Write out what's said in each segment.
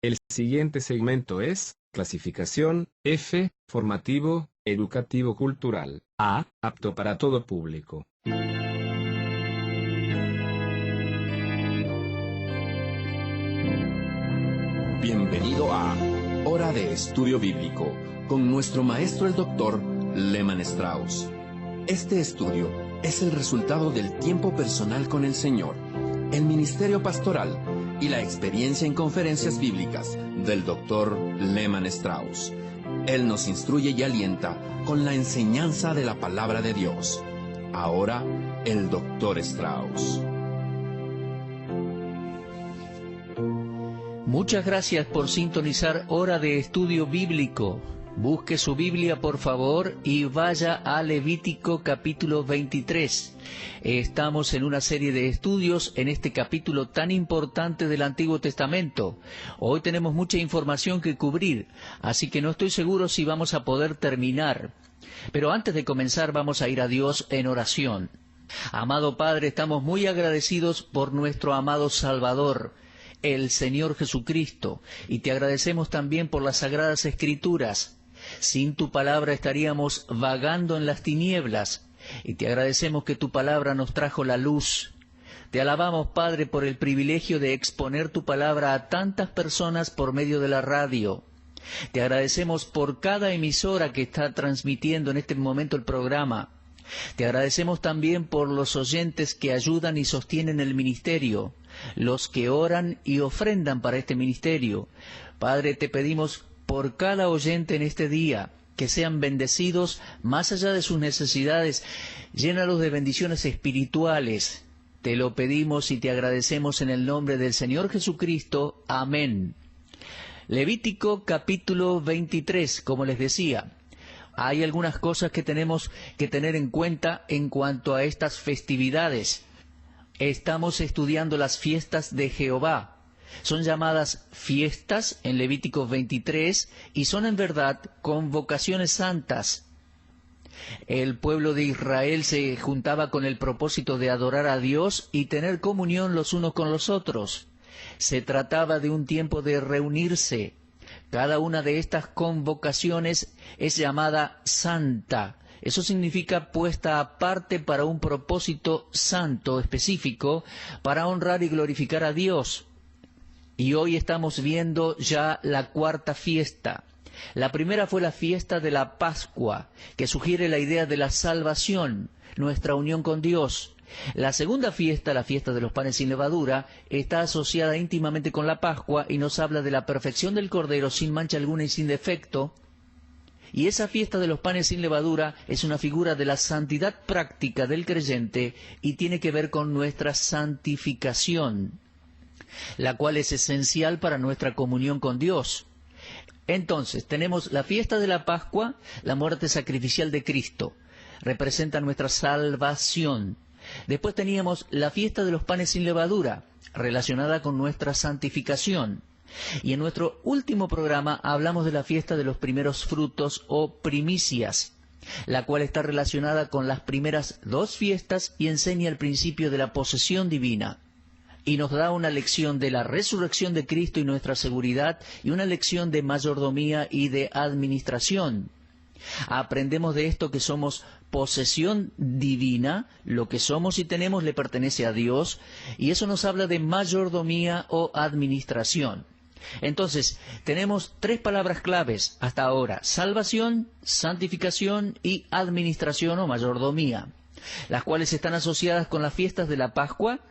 El siguiente segmento es clasificación F, formativo, educativo cultural. A, apto para todo público. Bienvenido a Hora de Estudio Bíblico, con nuestro maestro el Dr. Lehman Strauss. Este estudio es el resultado del tiempo personal con el Señor, el ministerio pastoral y la experiencia en conferencias bíblicas del Dr. Lehman Strauss. Él nos instruye y alienta con la enseñanza de la palabra de Dios. Ahora, el Dr. Strauss. Muchas gracias por sintonizar Hora de Estudio Bíblico. Busque su Biblia, por favor, y vaya a Levítico capítulo 23. Estamos en una serie de estudios en este capítulo tan importante del Antiguo Testamento. Hoy tenemos mucha información que cubrir, así que no estoy seguro si vamos a poder terminar. Pero antes de comenzar vamos a ir a Dios en oración. Amado Padre, estamos muy agradecidos por nuestro amado Salvador, el Señor Jesucristo, y te agradecemos también por las Sagradas Escrituras. Sin tu palabra estaríamos vagando en las tinieblas, y te agradecemos que tu palabra nos trajo la luz. Te alabamos, Padre, por el privilegio de exponer tu palabra a tantas personas por medio de la radio. Te agradecemos por cada emisora que está transmitiendo en este momento el programa. Te agradecemos también por los oyentes que ayudan y sostienen el ministerio, los que oran y ofrendan para este ministerio. Padre, te pedimos por cada oyente en este día, que sean bendecidos más allá de sus necesidades, llénalos de bendiciones espirituales. Te lo pedimos y te agradecemos en el nombre del Señor Jesucristo. Amén. Levítico capítulo 23, como les decía. Hay algunas cosas que tenemos que tener en cuenta en cuanto a estas festividades. Estamos estudiando las fiestas de Jehová. Son llamadas fiestas en Levítico 23 y son en verdad convocaciones santas. El pueblo de Israel se juntaba con el propósito de adorar a Dios y tener comunión los unos con los otros. Se trataba de un tiempo de reunirse. Cada una de estas convocaciones es llamada santa. Eso significa puesta aparte para un propósito santo específico, para honrar y glorificar a Dios. Y hoy estamos viendo ya la cuarta fiesta. La primera fue la fiesta de la Pascua, que sugiere la idea de la salvación, nuestra unión con Dios. La segunda fiesta, la fiesta de los panes sin levadura, está asociada íntimamente con la Pascua y nos habla de la perfección del Cordero sin mancha alguna y sin defecto. Y esa fiesta de los panes sin levadura es una figura de la santidad práctica del creyente y tiene que ver con nuestra santificación, la cual es esencial para nuestra comunión con Dios. Entonces, tenemos la fiesta de la Pascua, la muerte sacrificial de Cristo, representa nuestra salvación. Después teníamos la fiesta de los panes sin levadura, relacionada con nuestra santificación. Y en nuestro último programa hablamos de la fiesta de los primeros frutos o primicias, la cual está relacionada con las primeras dos fiestas y enseña el principio de la posesión divina. Y nos da una lección de la resurrección de Cristo y nuestra seguridad, y una lección de mayordomía y de administración. Aprendemos de esto que somos posesión divina, lo que somos y tenemos le pertenece a Dios, y eso nos habla de mayordomía o administración. Entonces, tenemos tres palabras claves hasta ahora: salvación, santificación y administración o mayordomía, las cuales están asociadas con las fiestas de la Pascua,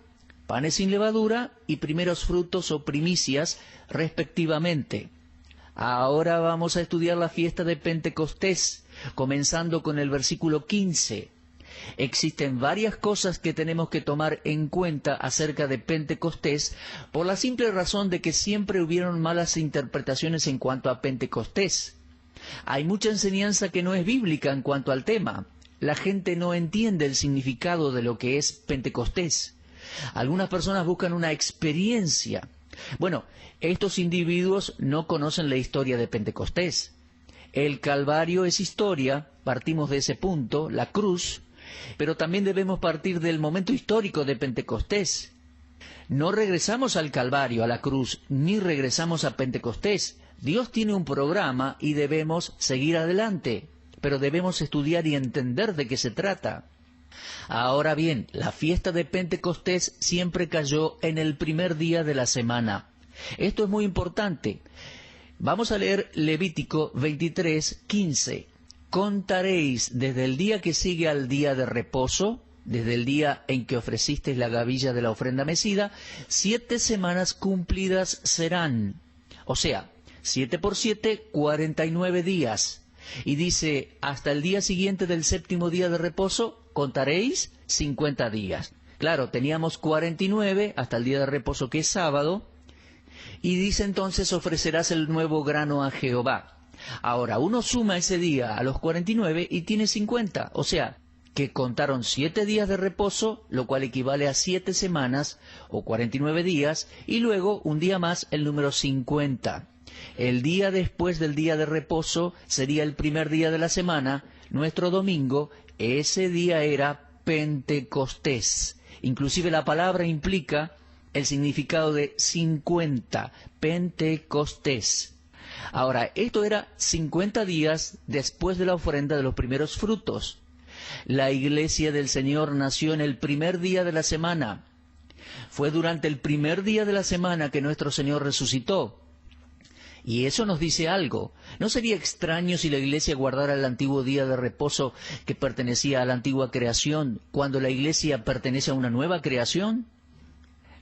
panes sin levadura y primeros frutos o primicias, respectivamente. Ahora vamos a estudiar la fiesta de Pentecostés, comenzando con el versículo 15. Existen varias cosas que tenemos que tomar en cuenta acerca de Pentecostés, por la simple razón de que siempre hubieron malas interpretaciones en cuanto a Pentecostés. Hay mucha enseñanza que no es bíblica en cuanto al tema. La gente no entiende el significado de lo que es Pentecostés. Algunas personas buscan una experiencia. Bueno, estos individuos no conocen la historia de Pentecostés. El Calvario es historia, partimos de ese punto, la cruz, pero también debemos partir del momento histórico de Pentecostés. No regresamos al Calvario, a la cruz, ni regresamos a Pentecostés. Dios tiene un programa y debemos seguir adelante, pero debemos estudiar y entender de qué se trata. Ahora bien, la fiesta de Pentecostés siempre cayó en el primer día de la semana. Esto es muy importante. Vamos a leer Levítico 23:15. Contaréis desde el día que sigue al día de reposo, desde el día en que ofrecisteis la gavilla de la ofrenda mecida, 7 semanas cumplidas serán. O sea, 7 por 7, 49 días. Y dice, hasta el día siguiente del séptimo día de reposo, contaréis 50 días. Claro, teníamos 49 hasta el día de reposo, que es sábado. Y dice entonces, ofrecerás el nuevo grano a Jehová. Ahora, uno suma ese día a los 49 y tiene 50. O sea, que contaron 7 días de reposo, lo cual equivale a 7 semanas o 49 días, y luego un día más, el número 50. El día después del día de reposo sería el primer día de la semana, nuestro domingo. Ese día era Pentecostés. Inclusive la palabra implica el significado de 50, Pentecostés. Ahora, esto era 50 días después de la ofrenda de los primeros frutos. La iglesia del Señor nació en el primer día de la semana. Fue durante el primer día de la semana que nuestro Señor resucitó. Y eso nos dice algo. ¿No sería extraño si la iglesia guardara el antiguo día de reposo que pertenecía a la antigua creación, cuando la iglesia pertenece a una nueva creación?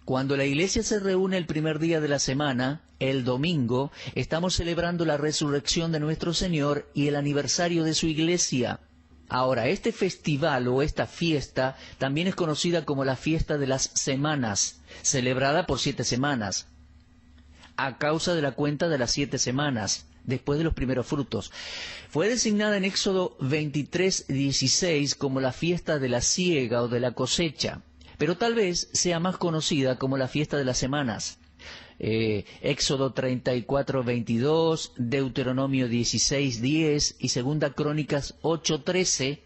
Cuando la iglesia se reúne el primer día de la semana, el domingo, estamos celebrando la resurrección de nuestro Señor y el aniversario de su iglesia. Ahora, este festival o esta fiesta también es conocida como la fiesta de las semanas, celebrada por 7 semanas, a causa de la cuenta de las 7 semanas, después de los primeros frutos. Fue designada en Éxodo 23:16 como la fiesta de la siega o de la cosecha, pero tal vez sea más conocida como la fiesta de las semanas. Éxodo 34:22, Deuteronomio 16:10 y Segunda Crónicas 8:13,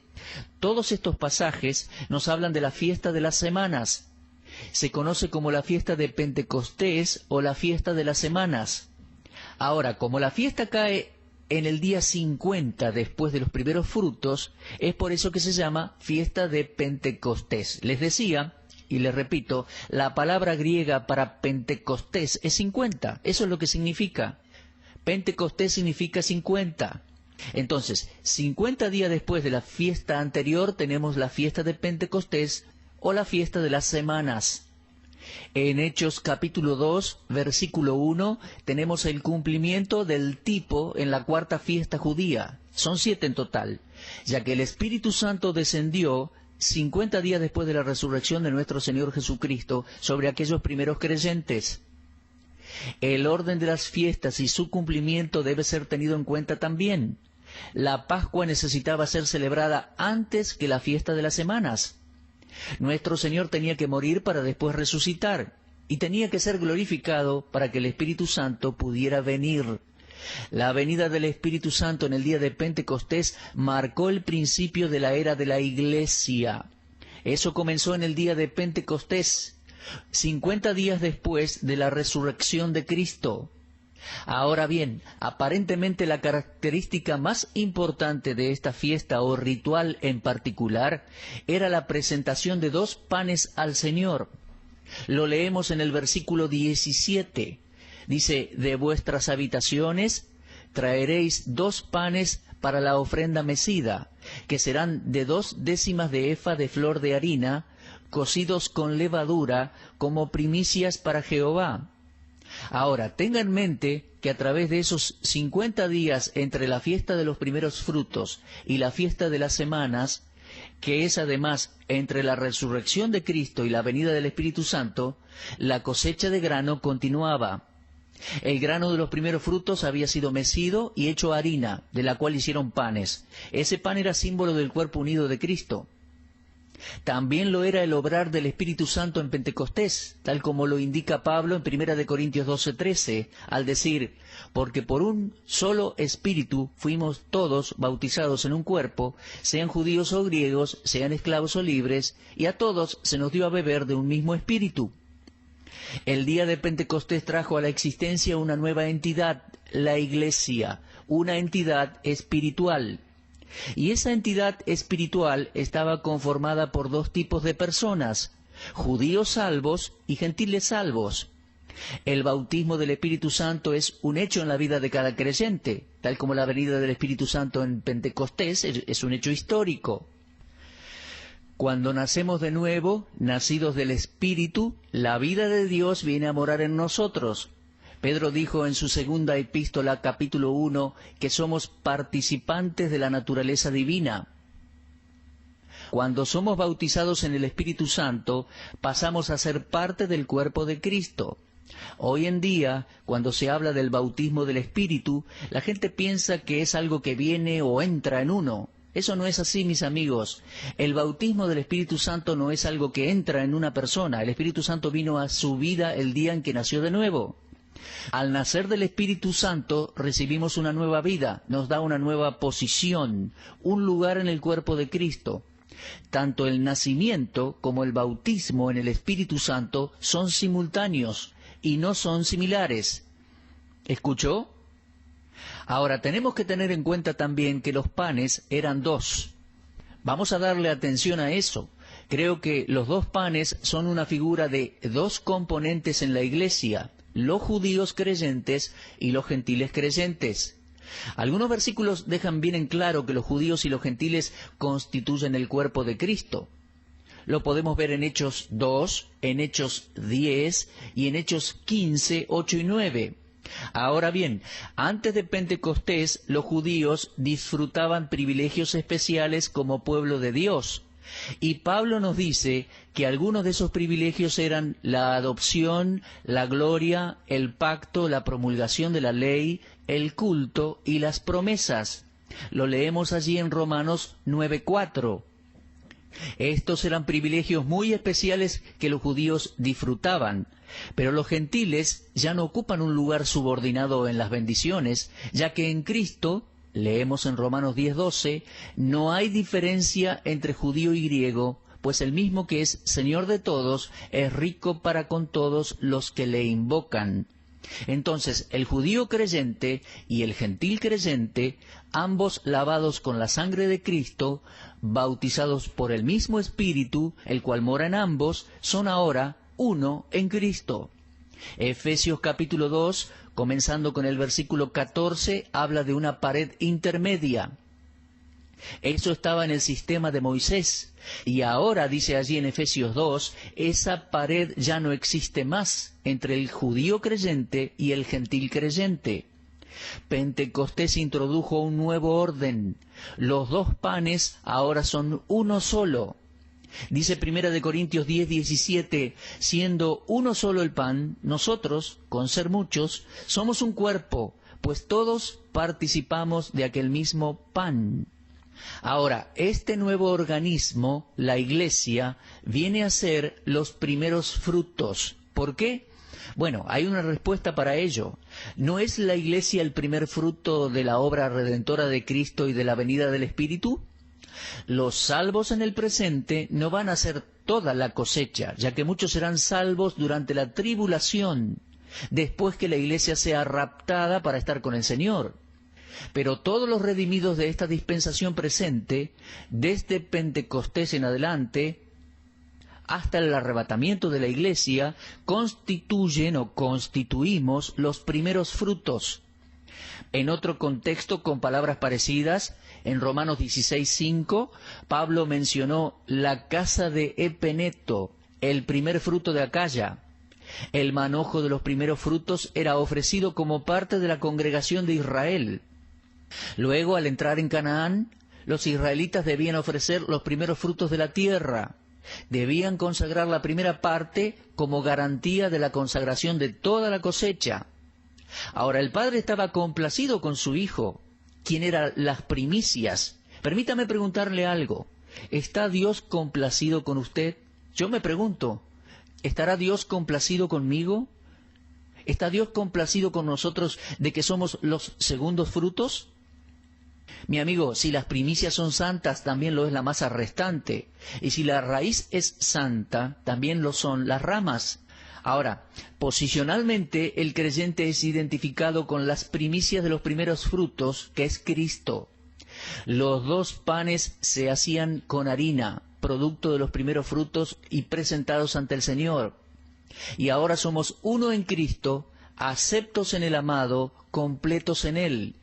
todos estos pasajes nos hablan de la fiesta de las semanas. Se conoce como la fiesta de Pentecostés o la fiesta de las semanas. Ahora, como la fiesta cae en el día 50 después de los primeros frutos, es por eso que se llama fiesta de Pentecostés. Les decía, y les repito, la palabra griega para Pentecostés es 50. Eso es lo que significa. Pentecostés significa 50. Entonces, 50 días después de la fiesta anterior tenemos la fiesta de Pentecostés o la fiesta de las semanas. En Hechos capítulo 2, versículo 1, tenemos el cumplimiento del tipo en la cuarta fiesta judía. Son 7 en total, ya que el Espíritu Santo descendió 50 días después de la resurrección de nuestro Señor Jesucristo sobre aquellos primeros creyentes. El orden de las fiestas y su cumplimiento debe ser tenido en cuenta también. La Pascua necesitaba ser celebrada antes que la fiesta de las semanas. Nuestro Señor tenía que morir para después resucitar, y tenía que ser glorificado para que el Espíritu Santo pudiera venir. La venida del Espíritu Santo en el día de Pentecostés marcó el principio de la era de la Iglesia. Eso comenzó en el día de Pentecostés, 50 días después de la resurrección de Cristo. Ahora bien, aparentemente la característica más importante de esta fiesta o ritual en particular era la presentación de 2 panes al Señor. Lo leemos en el versículo 17. Dice, de vuestras habitaciones traeréis 2 panes para la ofrenda mecida, que serán de 2 décimas de efa de flor de harina, cocidos con levadura, como primicias para Jehová. Ahora, tenga en mente que a través de esos 50 días entre la fiesta de los primeros frutos y la fiesta de las semanas, que es además entre la resurrección de Cristo y la venida del Espíritu Santo, la cosecha de grano continuaba. El grano de los primeros frutos había sido mecido y hecho harina, de la cual hicieron panes. Ese pan era símbolo del cuerpo unido de Cristo. También lo era el obrar del Espíritu Santo en Pentecostés, tal como lo indica Pablo en 1 Corintios 12:13, al decir, porque por un solo Espíritu fuimos todos bautizados en un cuerpo, sean judíos o griegos, sean esclavos o libres, y a todos se nos dio a beber de un mismo Espíritu. El día de Pentecostés trajo a la existencia una nueva entidad, la Iglesia, una entidad espiritual. Y esa entidad espiritual estaba conformada por dos tipos de personas, judíos salvos y gentiles salvos. El bautismo del Espíritu Santo es un hecho en la vida de cada creyente, tal como la venida del Espíritu Santo en Pentecostés es un hecho histórico. Cuando nacemos de nuevo, nacidos del Espíritu, la vida de Dios viene a morar en nosotros. Pedro dijo en su segunda epístola, capítulo 1, que somos participantes de la naturaleza divina. Cuando somos bautizados en el Espíritu Santo, pasamos a ser parte del cuerpo de Cristo. Hoy en día, cuando se habla del bautismo del Espíritu, la gente piensa que es algo que viene o entra en uno. Eso no es así, mis amigos. El bautismo del Espíritu Santo no es algo que entra en una persona. El Espíritu Santo vino a su vida el día en que nació de nuevo. Al nacer del Espíritu Santo recibimos una nueva vida, nos da una nueva posición, un lugar en el cuerpo de Cristo. Tanto el nacimiento como el bautismo en el Espíritu Santo son simultáneos y no son similares. ¿Escuchó? Ahora, tenemos que tener en cuenta también que los panes eran dos. Vamos a darle atención a eso. Creo que los dos panes son una figura de dos componentes en la Iglesia, los judíos creyentes y los gentiles creyentes. Algunos versículos dejan bien en claro que los judíos y los gentiles constituyen el cuerpo de Cristo. Lo podemos ver en Hechos 2, en Hechos 10 y en Hechos 15, 8 y 9. Ahora bien, antes de Pentecostés, los judíos disfrutaban privilegios especiales como pueblo de Dios. Y Pablo nos dice que algunos de esos privilegios eran la adopción, la gloria, el pacto, la promulgación de la ley, el culto y las promesas. Lo leemos allí en Romanos 9:4. Estos eran privilegios muy especiales que los judíos disfrutaban, pero los gentiles ya no ocupan un lugar subordinado en las bendiciones, ya que en Cristo, leemos en Romanos 10:12, no hay diferencia entre judío y griego, pues el mismo que es Señor de todos es rico para con todos los que le invocan. Entonces, el judío creyente y el gentil creyente, ambos lavados con la sangre de Cristo, bautizados por el mismo Espíritu, el cual mora en ambos, son ahora uno en Cristo. Efesios capítulo 2, comenzando con el versículo 14, habla de una pared intermedia. Eso estaba en el sistema de Moisés. Y ahora, dice allí en Efesios 2, esa pared ya no existe más entre el judío creyente y el gentil creyente. Pentecostés introdujo un nuevo orden. Los dos panes ahora son uno solo. Dice 1 Corintios 10:17, siendo uno solo el pan, nosotros, con ser muchos, somos un cuerpo, pues todos participamos de aquel mismo pan. Ahora, este nuevo organismo, la Iglesia, viene a ser los primeros frutos. ¿Por qué? Bueno, hay una respuesta para ello. ¿No es la Iglesia el primer fruto de la obra redentora de Cristo y de la venida del Espíritu? Los salvos en el presente no van a ser toda la cosecha, ya que muchos serán salvos durante la tribulación, después que la Iglesia sea raptada para estar con el Señor. Pero todos los redimidos de esta dispensación presente, desde Pentecostés en adelante, hasta el arrebatamiento de la Iglesia, constituyen o constituimos los primeros frutos. En otro contexto, con palabras parecidas, en Romanos 16:5, Pablo mencionó la casa de Epeneto, el primer fruto de Acaya. El manojo de los primeros frutos era ofrecido como parte de la congregación de Israel. Luego, al entrar en Canaán, los israelitas debían ofrecer los primeros frutos de la tierra. Debían consagrar la primera parte como garantía de la consagración de toda la cosecha. Ahora, el padre estaba complacido con su hijo, quien eran las primicias. Permítame preguntarle algo. ¿Está Dios complacido con usted? Yo me pregunto, ¿estará Dios complacido conmigo? ¿Está Dios complacido con nosotros de que somos los segundos frutos? Mi amigo, si las primicias son santas, también lo es la masa restante. Y si la raíz es santa, también lo son las ramas. Ahora, posicionalmente el creyente es identificado con las primicias de los primeros frutos, que es Cristo. Los 2 panes se hacían con harina, producto de los primeros frutos y presentados ante el Señor. Y ahora somos uno en Cristo, aceptos en el amado, completos en Él.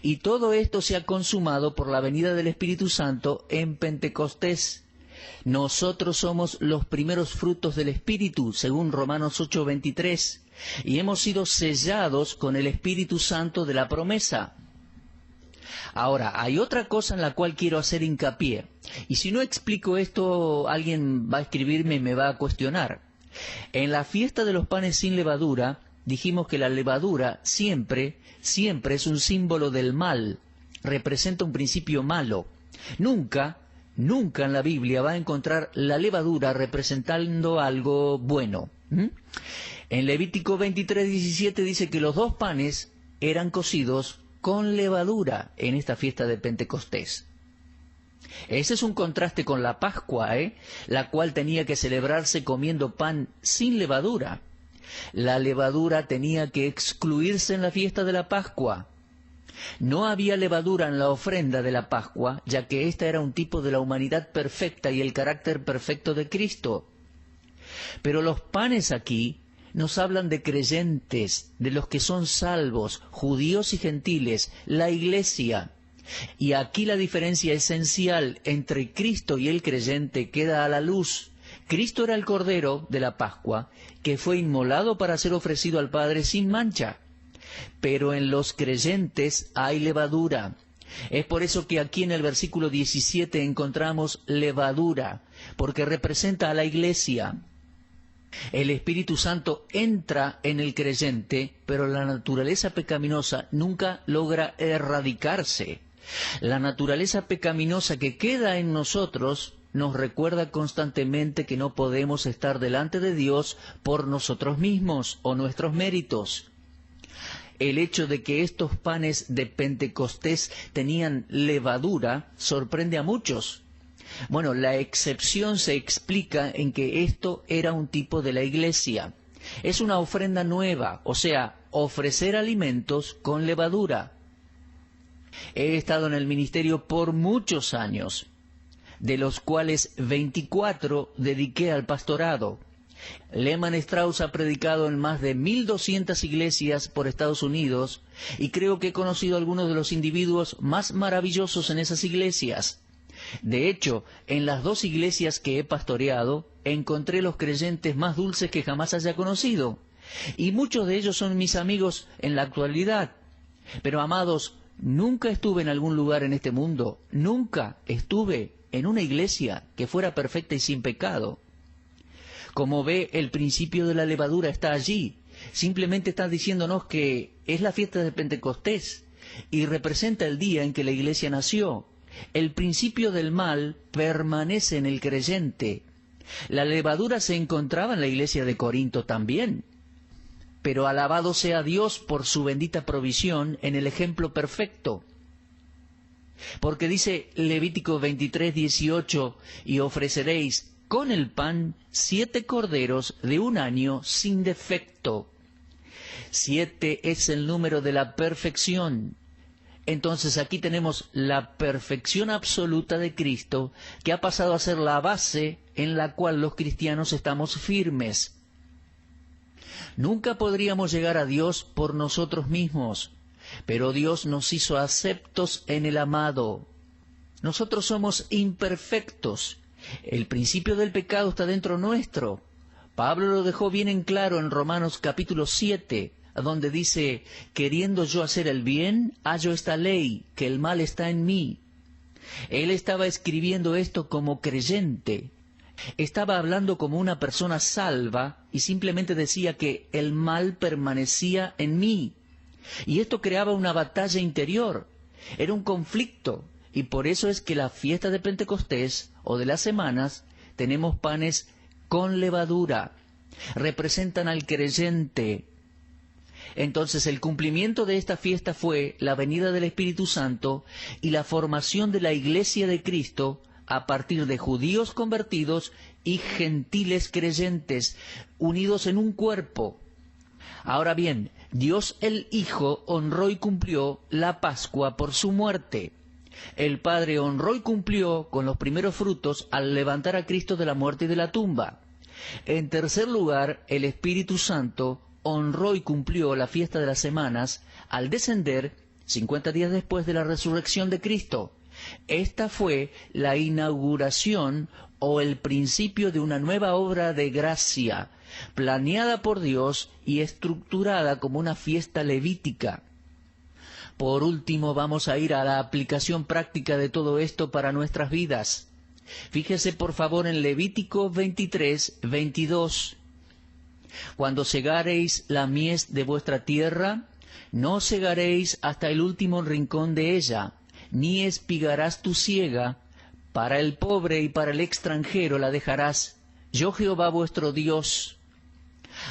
Y todo esto se ha consumado por la venida del Espíritu Santo en Pentecostés. Nosotros somos los primeros frutos del Espíritu, según Romanos 8:23, y hemos sido sellados con el Espíritu Santo de la promesa. Ahora, hay otra cosa en la cual quiero hacer hincapié, y si no explico esto, alguien va a escribirme y me va a cuestionar. En la fiesta de los panes sin levadura, dijimos que la levadura siempre es un símbolo del mal, representa un principio malo. Nunca en la Biblia va a encontrar la levadura representando algo bueno. En Levítico 23:17 dice que los 2 panes eran cocidos con levadura en esta fiesta de Pentecostés. Ese es un contraste con la Pascua, la cual tenía que celebrarse comiendo pan sin levadura. La levadura tenía que excluirse en la fiesta de la Pascua. No había levadura en la ofrenda de la Pascua, ya que ésta era un tipo de la humanidad perfecta y el carácter perfecto de Cristo. Pero los panes aquí nos hablan de creyentes, de los que son salvos, judíos y gentiles, la Iglesia. Y aquí la diferencia esencial entre Cristo y el creyente queda a la luz. Cristo era el Cordero de la Pascua, que fue inmolado para ser ofrecido al Padre sin mancha. Pero en los creyentes hay levadura. Es por eso que aquí en el versículo 17 encontramos levadura, porque representa a la Iglesia. El Espíritu Santo entra en el creyente, pero la naturaleza pecaminosa nunca logra erradicarse. La naturaleza pecaminosa que queda en nosotros nos recuerda constantemente que no podemos estar delante de Dios por nosotros mismos o nuestros méritos. El hecho de que estos panes de Pentecostés tenían levadura sorprende a muchos. Bueno, la excepción se explica en que esto era un tipo de la Iglesia. Es una ofrenda nueva, o sea, ofrecer alimentos con levadura. He estado en el ministerio por muchos años, de los cuales 24 dediqué al pastorado. Lehmann Strauss ha predicado en más de 1.200 iglesias por Estados Unidos y creo que he conocido a algunos de los individuos más maravillosos en esas iglesias. De hecho, en las 2 iglesias que he pastoreado, encontré los creyentes más dulces que jamás haya conocido. Y muchos de ellos son mis amigos en la actualidad. Pero, amados, nunca estuve en algún lugar en este mundo, nunca estuve en una iglesia que fuera perfecta y sin pecado. Como ve, el principio de la levadura está allí. Simplemente está diciéndonos que es la fiesta de Pentecostés y representa el día en que la iglesia nació. El principio del mal permanece en el creyente. La levadura se encontraba en la iglesia de Corinto también. Pero alabado sea Dios por su bendita provisión en el ejemplo perfecto. Porque dice Levítico 23:18, y ofreceréis con el pan 7 corderos de 1 año sin defecto. 7 es el número de la perfección. Entonces aquí tenemos la perfección absoluta de Cristo, que ha pasado a ser la base en la cual los cristianos estamos firmes. Nunca podríamos llegar a Dios por nosotros mismos, pero Dios nos hizo aceptos en el amado. Nosotros somos imperfectos. El principio del pecado está dentro nuestro. Pablo lo dejó bien en claro en Romanos capítulo 7, donde dice, queriendo yo hacer el bien, hallo esta ley, que el mal está en mí. Él estaba escribiendo esto como creyente. Estaba hablando como una persona salva y simplemente decía que el mal permanecía en mí. Y esto creaba una batalla interior. Era un conflicto. Y por eso es que la fiesta de Pentecostés o de las semanas tenemos panes con levadura. Representan al creyente. Entonces el cumplimiento de esta fiesta fue la venida del Espíritu Santo y la formación de la Iglesia de Cristo a partir de judíos convertidos y gentiles creyentes, unidos en un cuerpo. Ahora bien, Dios el Hijo honró y cumplió la Pascua por su muerte. El Padre honró y cumplió con los primeros frutos al levantar a Cristo de la muerte y de la tumba. En tercer lugar, el Espíritu Santo honró y cumplió la fiesta de las semanas al descender 50 días después de la resurrección de Cristo. Esta fue la inauguración o el principio de una nueva obra de gracia, planeada por Dios y estructurada como una fiesta levítica. Por último, vamos a ir a la aplicación práctica de todo esto para nuestras vidas. Fíjese por favor en Levítico 23, 22. Cuando segareis la mies de vuestra tierra, no segaréis hasta el último rincón de ella, ni espigarás tu siega, para el pobre y para el extranjero la dejarás, yo Jehová vuestro Dios.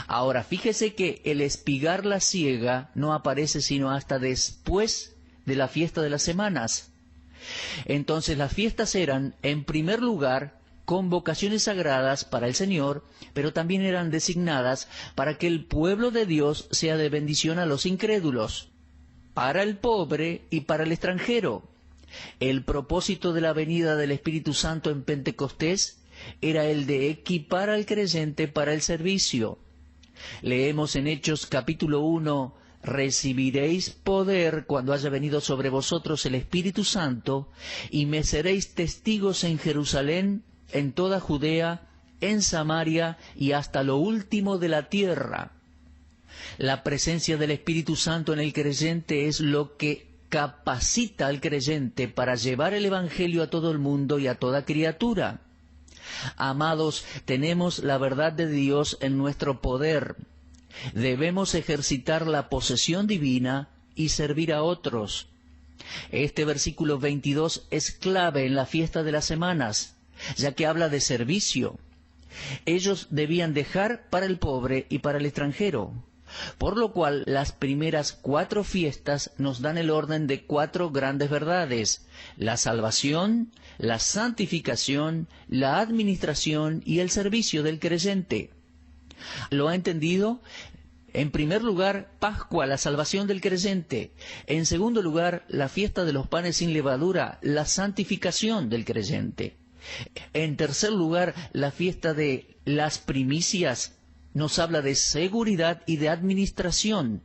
Ahora, fíjese que el espigar la siega no aparece sino hasta después de la fiesta de las semanas. Entonces las fiestas eran, en primer lugar, convocaciones sagradas para el Señor, pero también eran designadas para que el pueblo de Dios sea de bendición a los incrédulos, para el pobre y para el extranjero. El propósito de la venida del Espíritu Santo en Pentecostés era el de equipar al creyente para el servicio. Leemos en Hechos capítulo 1, recibiréis poder cuando haya venido sobre vosotros el Espíritu Santo, y me seréis testigos en Jerusalén, en toda Judea, en Samaria y hasta lo último de la tierra. La presencia del Espíritu Santo en el creyente es lo que capacita al creyente para llevar el Evangelio a todo el mundo y a toda criatura. Amados, tenemos la verdad de Dios en nuestro poder. Debemos ejercitar la posesión divina y servir a otros. Este versículo 22 es clave en la fiesta de las semanas, ya que habla de servicio. Ellos debían dejar para el pobre y para el extranjero, por lo cual las primeras 4 fiestas nos dan el orden de 4 grandes verdades: la salvación, la santificación, la administración y el servicio del creyente. ¿Lo ha entendido? En primer lugar, Pascua, la salvación del creyente. En segundo lugar, la fiesta de los panes sin levadura, la santificación del creyente. En tercer lugar, la fiesta de las primicias nos habla de seguridad y de administración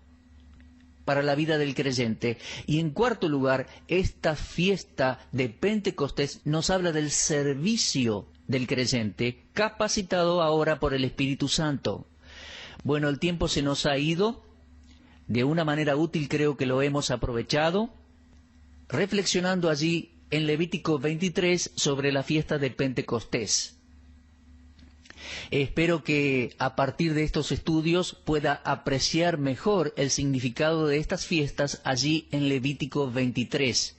para la vida del creyente. Y en cuarto lugar, esta fiesta de Pentecostés nos habla del servicio del creyente, capacitado ahora por el Espíritu Santo. Bueno, el tiempo se nos ha ido. De una manera útil creo que lo hemos aprovechado, reflexionando allí en Levítico 23 sobre la fiesta de Pentecostés. Espero que a partir de estos estudios pueda apreciar mejor el significado de estas fiestas allí en Levítico 23.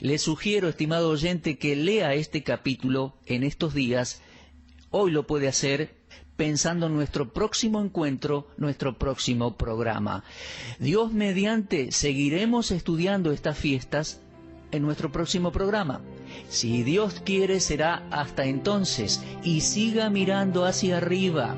Le sugiero, estimado oyente, que lea este capítulo en estos días. Hoy lo puede hacer pensando en nuestro próximo encuentro, nuestro próximo programa. Dios mediante, seguiremos estudiando estas fiestas en nuestro próximo programa. Si Dios quiere, será hasta entonces, y siga mirando hacia arriba.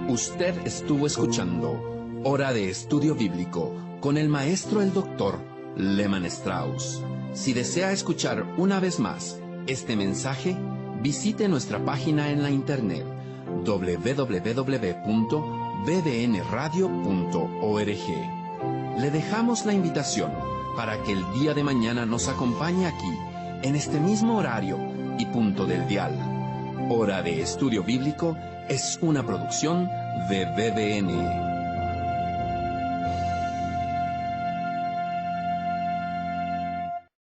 Usted estuvo escuchando Hora de Estudio Bíblico con el maestro el doctor Lehmann Strauss. Si desea escuchar una vez más este mensaje, visite nuestra página en la internet www.bbnradio.org. Le dejamos la invitación para que el día de mañana nos acompañe aquí, en este mismo horario y punto del dial. Hora de Estudio Bíblico es una producción de BBN.